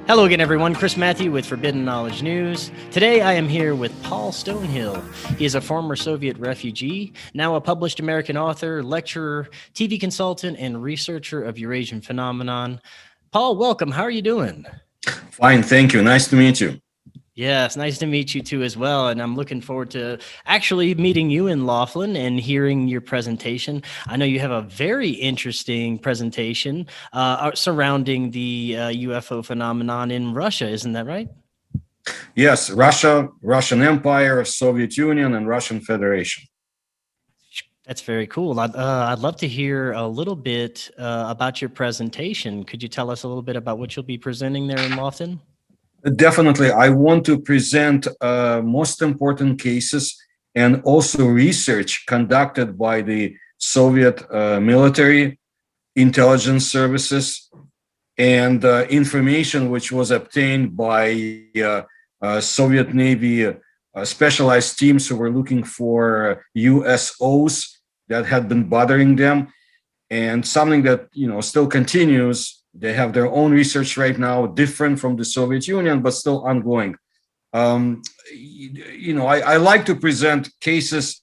Hello again, everyone. Chris Matthew with Forbidden Knowledge News. Today I am here with Paul Stonehill. He is a former Soviet refugee, now a published American author, lecturer, TV consultant, and researcher of Eurasian phenomenon. Paul, welcome. How are you doing? Fine, thank you. Nice to meet you. Yes, nice to meet you too as well. And I'm looking forward to actually meeting you in Laughlin and hearing your presentation. I know you have a very interesting presentation surrounding the UFO phenomenon in Russia. Isn't that right? Yes, Russia, Russian Empire, Soviet Union, and Russian Federation. That's very cool. I'd love to hear a little bit about your presentation. Could you tell us a little bit about what you'll be presenting there in Laughlin? Definitely, I want to present most important cases and also research conducted by the Soviet military intelligence services and information which was obtained by Soviet Navy specialized teams who were looking for USOs that had been bothering them, and something that still continues. They have their own research right now, different from the Soviet Union, but still ongoing. I like to present cases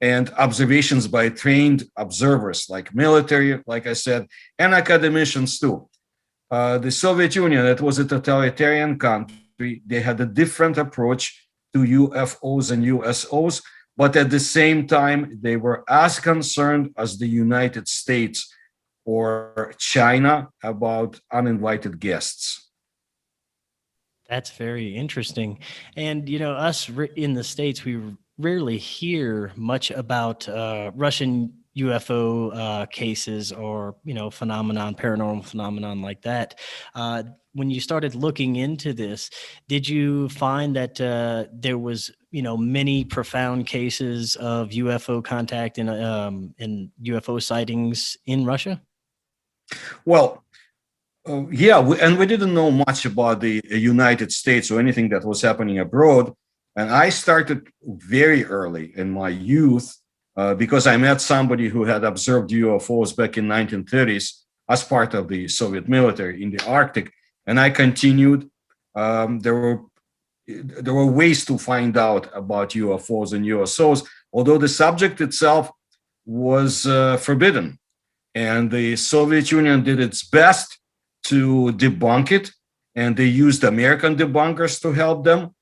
and observations by trained observers, like military, like I said, and academicians too. The Soviet Union, that was a totalitarian country. They had a different approach to UFOs and USOs, but at the same time, they were as concerned as the United States or China about uninvited guests. That's very interesting. And, us in the States, we rarely hear much about Russian UFO cases or, paranormal phenomenon like that. When you started looking into this, did you find that there was, many profound cases of UFO contact and UFO sightings in Russia? Well, and we didn't know much about the United States or anything that was happening abroad. And I started very early in my youth because I met somebody who had observed UFOs back in 1930s as part of the Soviet military in the Arctic, and I continued. There were ways to find out about UFOs and USOs, although the subject itself was forbidden. And the Soviet Union did its best to debunk it, and they used American debunkers to help them.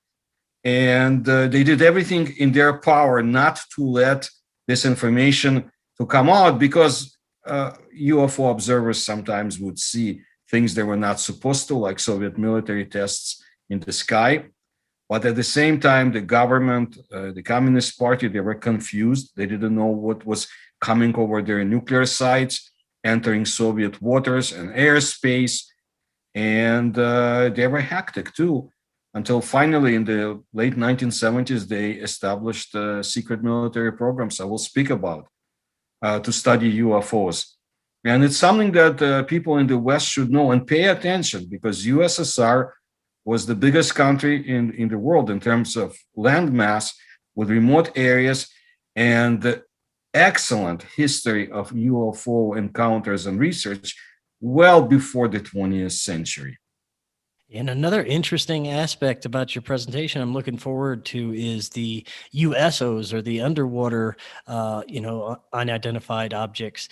And they did everything in their power not to let this information to come out, because UFO observers sometimes would see things they were not supposed to, like Soviet military tests in the sky. But at the same time, the government, the Communist Party, they were confused. They didn't know what was coming over their nuclear sites, entering Soviet waters and airspace. And they were hectic too, until finally in the late 1970s, they established secret military programs I will speak about to study UFOs. And it's something that people in the West should know and pay attention, because USSR was the biggest country in the world in terms of land mass, with remote areas and the excellent history of UFO encounters and research well before the 20th century. And another interesting aspect about your presentation I'm looking forward to is the USOs, or the underwater, unidentified objects.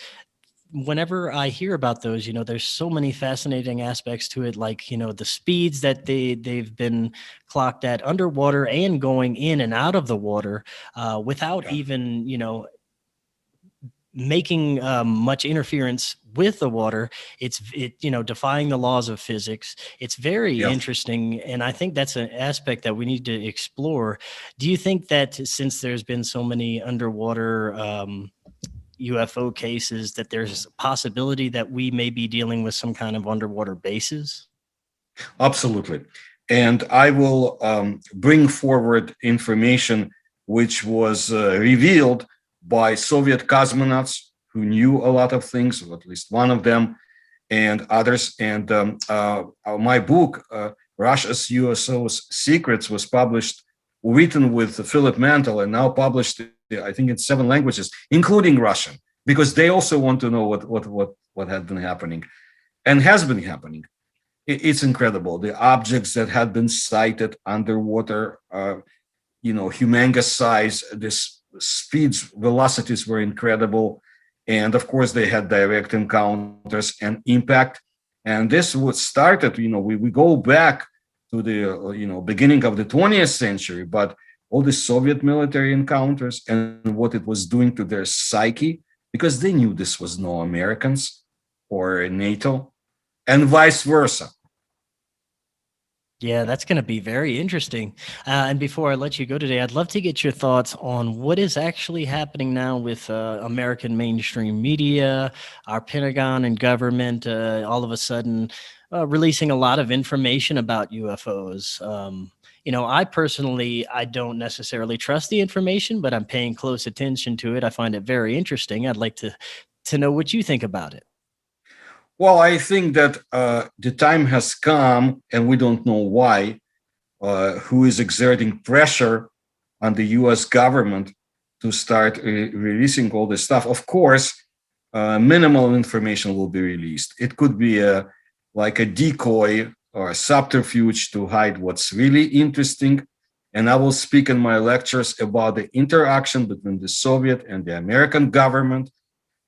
Whenever I hear about those, there's so many fascinating aspects to it, like, the speeds that they've been clocked at underwater and going in and out of the water without even, making much interference with the water. It defying the laws of physics. It's very interesting, and I think that's an aspect that we need to explore. Do you think that since there's been so many underwater UFO cases, that there's a possibility that we may be dealing with some kind of underwater bases? Absolutely. And I will bring forward information which was revealed by Soviet cosmonauts who knew a lot of things, or at least one of them, and others. And my book, Russia's USOs Secrets, was written with Philip Mantel, and now published, I think, in 7 languages, including Russian, because they also want to know what had been happening and has been happening. It's incredible. The objects that had been sighted underwater, humongous size. This speeds, velocities were incredible, and of course they had direct encounters and impact. And this was started. We go back to the beginning of the 20th century, but all the Soviet military encounters and what it was doing to their psyche, because they knew this was no Americans or NATO, and vice versa. Yeah, that's going to be very interesting. And before I let you go today, I'd love to get your thoughts on what is actually happening now with American mainstream media, our Pentagon and government, all of a sudden releasing a lot of information about UFOs. I personally, I don't necessarily trust the information, but I'm paying close attention to it. I find it very interesting. I'd like to know what you think about it. Well, I think that the time has come, and we don't know why, who is exerting pressure on the US government to start releasing all this stuff. Of course, minimal information will be released. It could be like a decoy or a subterfuge to hide what's really interesting. And I will speak in my lectures about the interaction between the Soviet and the American government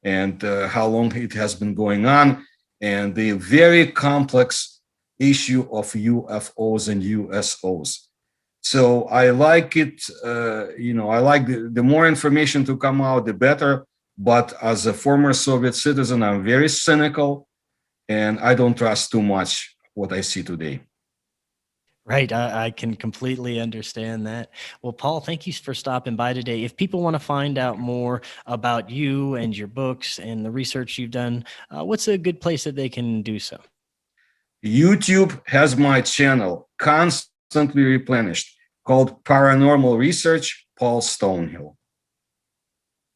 and how long it has been going on, and the very complex issue of UFOs and USOs. So I like it, I like the more information to come out, the better. But as a former Soviet citizen, I'm very cynical, and I don't trust too much what I see today. Right. I can completely understand that. Well, Paul, thank you for stopping by today. If people want to find out more about you and your books and the research you've done, what's a good place that they can do so? YouTube has my channel constantly replenished called Paranormal Research, Paul Stonehill.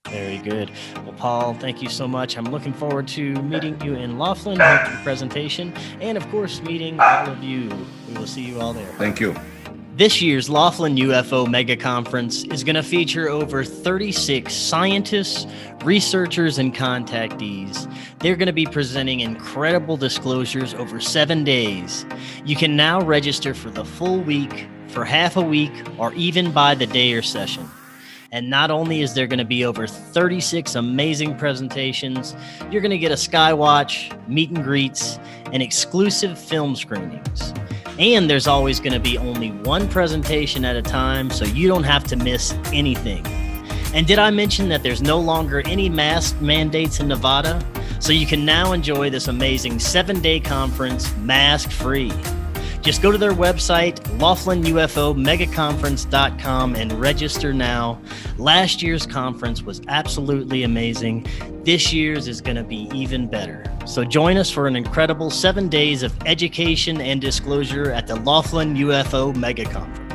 Very good. Well, Paul, thank you so much. I'm looking forward to meeting you in Laughlin, your presentation, and of course, meeting all of you. We will see you all there. Thank you. This year's Laughlin UFO Mega Conference is going to feature over 36 scientists, researchers, and contactees. They're going to be presenting incredible disclosures over 7 days. You can now register for the full week, for half a week, or even by the day or session. And not only is there going to be over 36 amazing presentations, you're going to get a skywatch, meet and greets, and exclusive film screenings. And there's always going to be only one presentation at a time, so you don't have to miss anything. And did I mention that there's no longer any mask mandates in Nevada? So you can now enjoy this amazing 7-day conference mask-free. Just go to their website, LaughlinUFOMegaconference.com, and register now. Last year's conference was absolutely amazing. This year's is going to be even better. So join us for an incredible 7 days of education and disclosure at the Laughlin UFO Mega Conference.